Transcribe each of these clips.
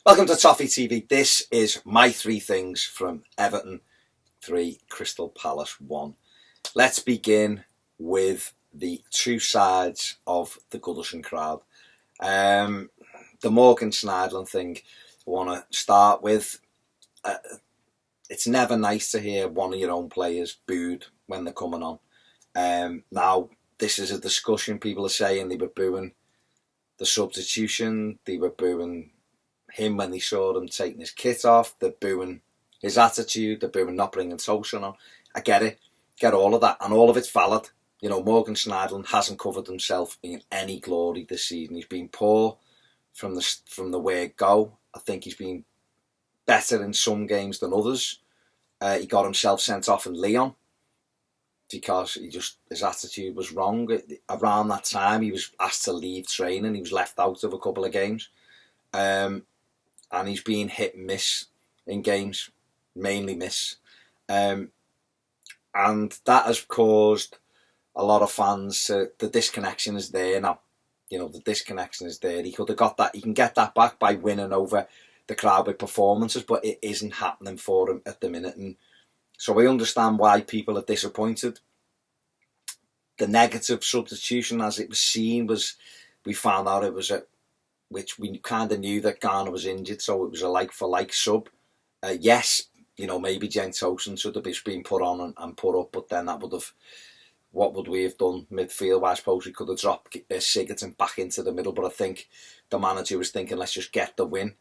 Welcome to Toffee TV. This is my three things from Everton 3, Crystal Palace 1. Let's begin with the two sides of the Goodison crowd. The Morgan Schneiderlin thing I want to start with. It's never nice to hear one of your own players booed when they're coming on. Now, this is a discussion. People are saying they were booing the substitution, they were booing him when they saw him taking his kit off, they're booing his attitude, they're booing not bringing Toffee on. I get it, get all of that, and all of it's valid. You know, Morgan Schneiderlin hasn't covered himself in any glory this season. He's been poor from the word go. I think he's been better in some games than others. He got himself sent off in Lyon because his attitude was wrong. Around that time, he was asked to leave training. He was left out of a couple of games. And he's been hit and miss in games, mainly miss. And that has caused a lot of fans the disconnection is there now. You know, the disconnection is there. He could have got that. He can get that back by winning over the crowd with performances, but it isn't happening for him at the minute. And so I understand why people are disappointed. The negative substitution, as it was seen, was we found out it was which we kind of knew that Garner was injured, so it was a like-for-like sub. Yes, you know, maybe Cenk Tosun should have been put on and put up, but then that would have, what would we have done midfield? I suppose we could have dropped Sigurdsson back into the middle, but I think the manager was thinking, let's just get the win.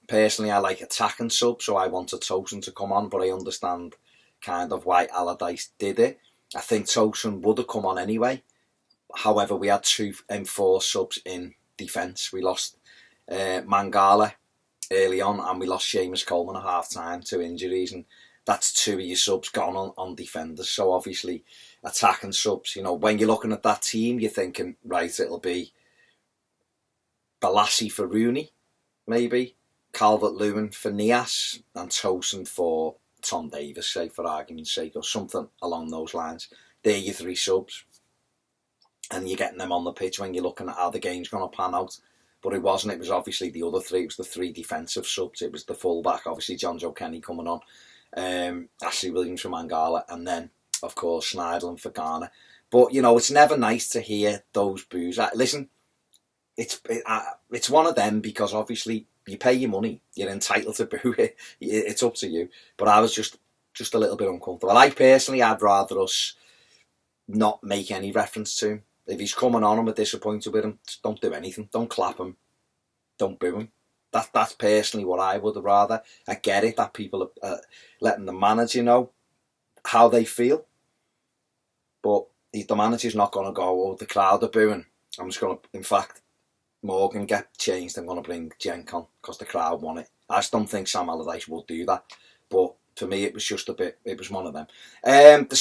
Personally, I like attacking sub, so I wanted Tosun to come on, but I understand kind of why Allardyce did it. I think Tosun would have come on anyway. However, we had 2 enforced subs in defence. We lost Mangala early on, and we lost Seamus Coleman at half time to injuries, and that's 2 of your subs gone on defenders. So obviously attacking subs, you know, when you're looking at that team, you're thinking, right, it'll be Balassi for Rooney, maybe Calvert-Lewin for Nias, and Tosun for Tom Davies, say, for argument's sake, or something along those lines. They're your 3 subs, and you're getting them on the pitch when you're looking at how the game's going to pan out. But it wasn't. It was obviously the other 3. It was the 3 defensive subs. It was the fullback, obviously John Joe Kenny coming on, Ashley Williams for Mangala, and then, of course, Schneiderlin for Garner. But, you know, it's never nice to hear those boos. Listen, it's one of them, because obviously you pay your money. You're entitled to boo it. It's up to you. But I was just a little bit uncomfortable. I'd rather us not make any reference to him. If he's coming on and we're disappointed with him, just don't do anything. Don't clap him. Don't boo him. That's personally what I would have rather. I get it that people are letting the manager know how they feel. But the manager's not going to go, oh, the crowd are booing. I'm just going to, in fact, Morgan get changed. I'm going to bring Cenk on because the crowd want it. I just don't think Sam Allardyce will do that. But for me, it was just it was one of them. The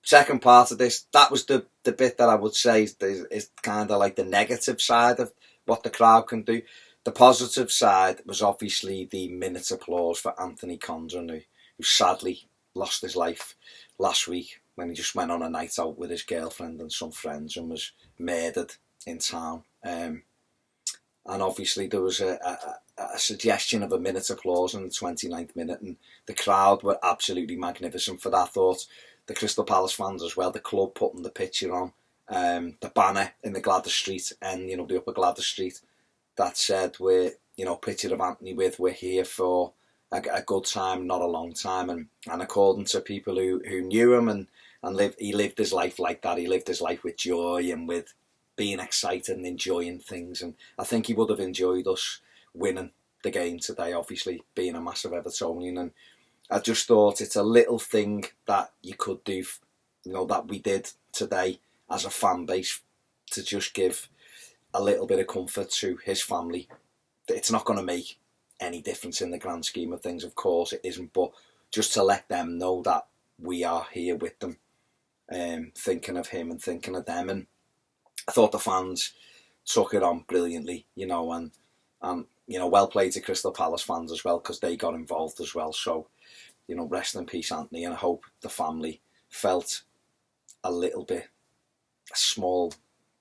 second part of this, that was the bit that I would say is kind of like the negative side of what the crowd can do. The positive side was obviously the minute applause for Anthony Condren, who sadly lost his life last week when he just went on a night out with his girlfriend and some friends and was murdered in town. And obviously there was a suggestion of a minute applause in the 29th minute, and the crowd were absolutely magnificent for that. I thought the Crystal Palace fans as well, the club putting the picture on, the banner in the Gladys Street, and, you know, the upper Gladys Street, that said, picture of Anthony with, we're here for a good time, not a long time. And according to people who knew him and he lived his life like that. He lived his life with joy and with being excited and enjoying things. And I think he would have enjoyed us winning the game today, obviously being a massive Evertonian. And I just thought it's a little thing that you could do, you know, that we did today as a fan base, to just give a little bit of comfort to his family. It's not going to make any difference in the grand scheme of things, of course it isn't, but just to let them know that we are here with them, thinking of him and thinking of them. And I thought the fans took it on brilliantly, you know, and you know, well played to Crystal Palace fans as well, because they got involved as well. So, you know, rest in peace, Anthony, and I hope the family felt a small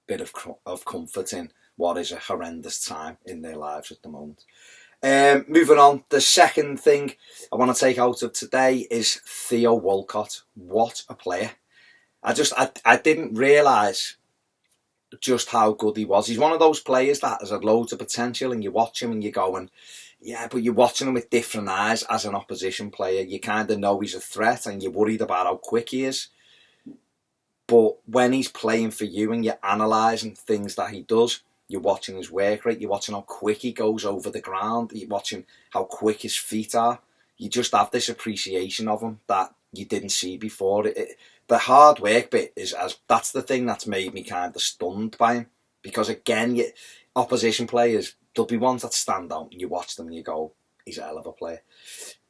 bit of comfort in what is a horrendous time in their lives at the moment. Moving on, the second thing I want to take out of today is Theo Walcott. What a player. I didn't realise just how good he was. He's one of those players that has had loads of potential, and you watch him and you're going, yeah, but you're watching him with different eyes as an opposition player. You kind of know he's a threat and you're worried about how quick he is. But when he's playing for you and you're analysing things that he does, you're watching his work rate, you're watching how quick he goes over the ground, you're watching how quick his feet are. You just have this appreciation of him that you didn't see before. The hard work bit that's the thing that's made me kind of stunned by him. Because again, opposition players, there'll be ones that stand out and you watch them and you go, he's a hell of a player.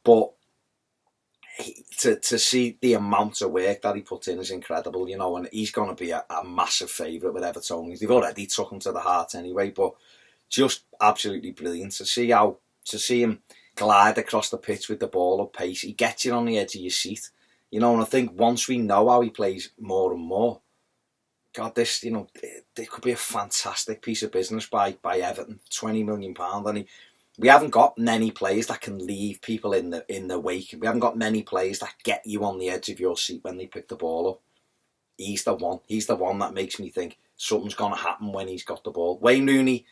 But to see the amount of work that he puts in is incredible, you know, and he's going to be a massive favourite with Everton. They've already took him to the heart anyway, but just absolutely brilliant to see him glide across the pitch with the ball at pace. He gets you on the edge of your seat, you know, and I think once we know how he plays more and more, God, this, you know, it could be a fantastic piece of business by Everton. £20 million, and we haven't got many players that can leave people in the wake. We haven't got many players that get you on the edge of your seat when they pick the ball up. He's the one. He's the one that makes me think something's going to happen when he's got the ball. Wayne Rooney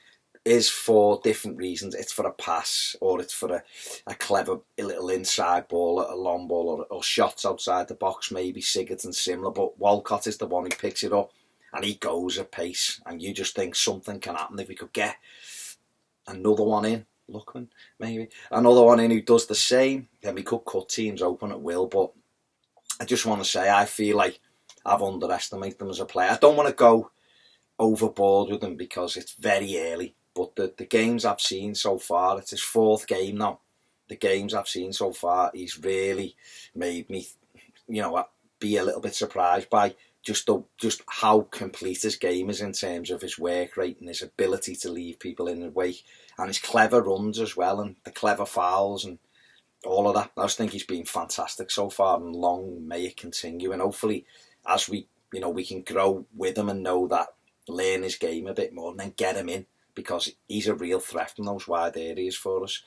is for different reasons. It's for a pass, or it's for a clever little inside ball, a long ball, or shots outside the box, maybe Sigurdsson similar. But Walcott is the one who picks it up and he goes at pace. And you just think something can happen if we could get another one in. Lookman, maybe. Another one in who does the same. Then we could cut teams open at will. But I just want to say, I feel like I've underestimated them as a player. I don't want to go overboard with him because it's very early. But the games I've seen so far, it's his fourth game now. The games I've seen so far, he's really made me, you know, be a little bit surprised by just how complete his game is in terms of his work rate and his ability to leave people in the wake, and his clever runs as well, and the clever fouls and all of that. I just think he's been fantastic so far, and long may it continue. And hopefully, as we can grow with him and know that, learn his game a bit more and then get him in, because he's a real threat in those wide areas for us.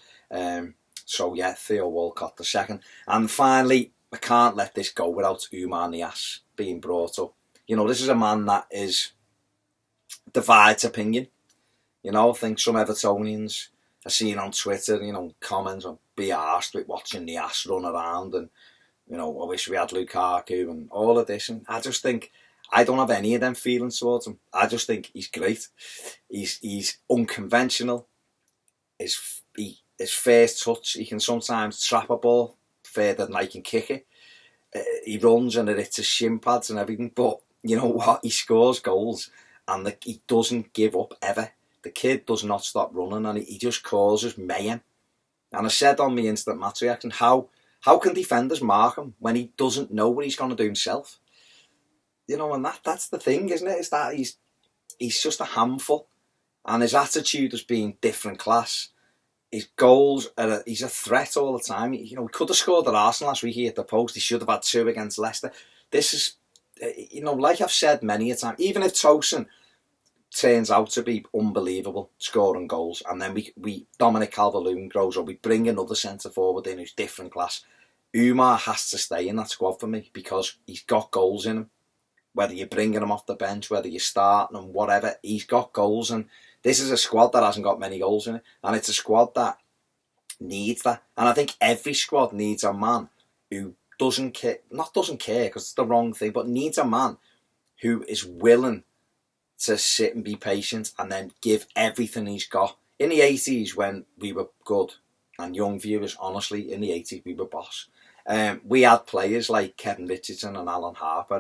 So yeah, Theo Walcott the second. And finally, I can't let this go without Oumar Niasse being brought up. You know, this is a man that divides opinion. You know, I think some Evertonians are seeing on Twitter, you know, comments on be arsed with watching Niasse run around, and, you know, I wish we had Lukaku and all of this. And I just think, I don't have any of them feelings towards him. I just think he's great. He's unconventional. His first touch, he can sometimes trap a ball further than I can kick it. He runs and it hits his shin pads and everything. But you know what? He scores goals and he doesn't give up ever. The kid does not stop running, and he just causes mayhem. And I said on my instant match reaction, how can defenders mark him when he doesn't know what he's going to do himself? You know, and that's the thing, isn't it? Is that he's just a handful, and his attitude has been different class. His goals he's a threat all the time. You know, he could have scored at Arsenal last week. He hit the post. He should have had 2 against Leicester. This is, you know, like I've said many a time, even if Tosin turns out to be unbelievable scoring goals, and then we Dominic Calvert-Lewin grows up, we bring another centre forward in who's different class, Oumar has to stay in that squad for me, because he's got goals in him. Whether you're bringing him off the bench, whether you're starting him, whatever, he's got goals. And this is a squad that hasn't got many goals in it, and it's a squad that needs that. And I think every squad needs a man who doesn't care because it's the wrong thing, but needs a man who is willing to sit and be patient and then give everything he's got. In the 80s, when we were good, and young viewers, honestly, in the 80s we were boss. We had players like Kevin Richardson and Alan Harper,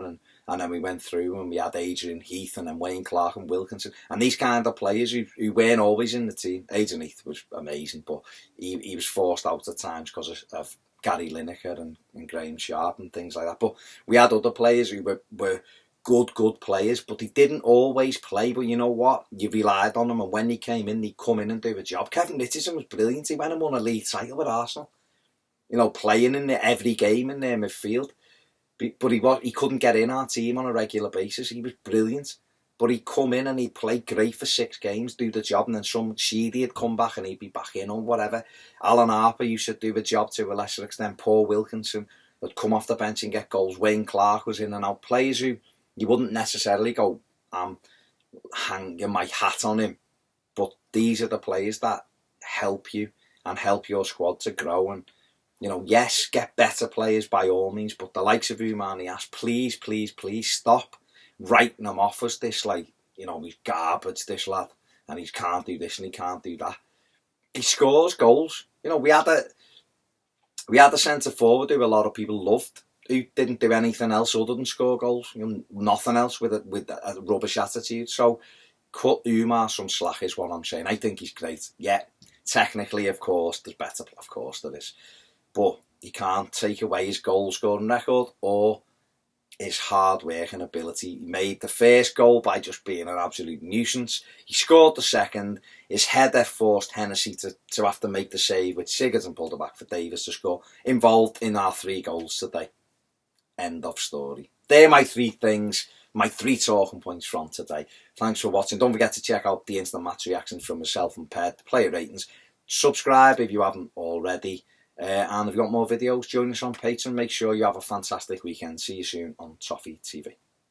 and then we went through and we had Adrian Heath and then Wayne Clark and Wilkinson, and these kind of players who weren't always in the team. Adrian Heath was amazing, but he was forced out at times because of Gary Lineker and Graham Sharp and things like that. But we had other players who were good players, but they didn't always play. But you know what? You relied on them, and when they came in, they'd come in and do a job. Kevin Richardson was brilliant. He went and won a league title with Arsenal. You know, playing in every game in their midfield. But he couldn't get in our team on a regular basis. He was brilliant. But he'd come in and he'd play great for 6 games, do the job, and then some Sheedy would come back and he'd be back in or whatever. Alan Harper used to do the job to a lesser extent. Paul Wilkinson would come off the bench and get goals. Wayne Clark was in and out. Players who you wouldn't necessarily go, I'm hanging my hat on him. But these are the players that help you and help your squad to grow. And, you know, yes, get better players by all means, but the likes of Umani Ash, please, please, please stop writing them off as this, like, you know, he's garbage, this lad, and he can't do this and he can't do that. He scores goals. You know, we had a centre forward who a lot of people loved, who didn't do anything else other than score goals. You know, nothing else with a rubbish attitude. So cut Umar some slack is what I'm saying. I think he's great. Yeah, technically, of course, there's better. Of course there is. But you can't take away his goal scoring record or his hard work and ability. He made the first goal by just being an absolute nuisance. He scored the second. His header forced Hennessy to have to make the save, which Sigurdsson pulled it back for Davis to score. Involved in our 3 goals today. End of story. They're my 3 things, my 3 talking points from today. Thanks for watching. Don't forget to check out the instant match reactions from myself and Ped, player ratings. Subscribe if you haven't already. And if you want more videos, join us on Patreon. Make sure you have a fantastic weekend. See you soon on Toffee TV.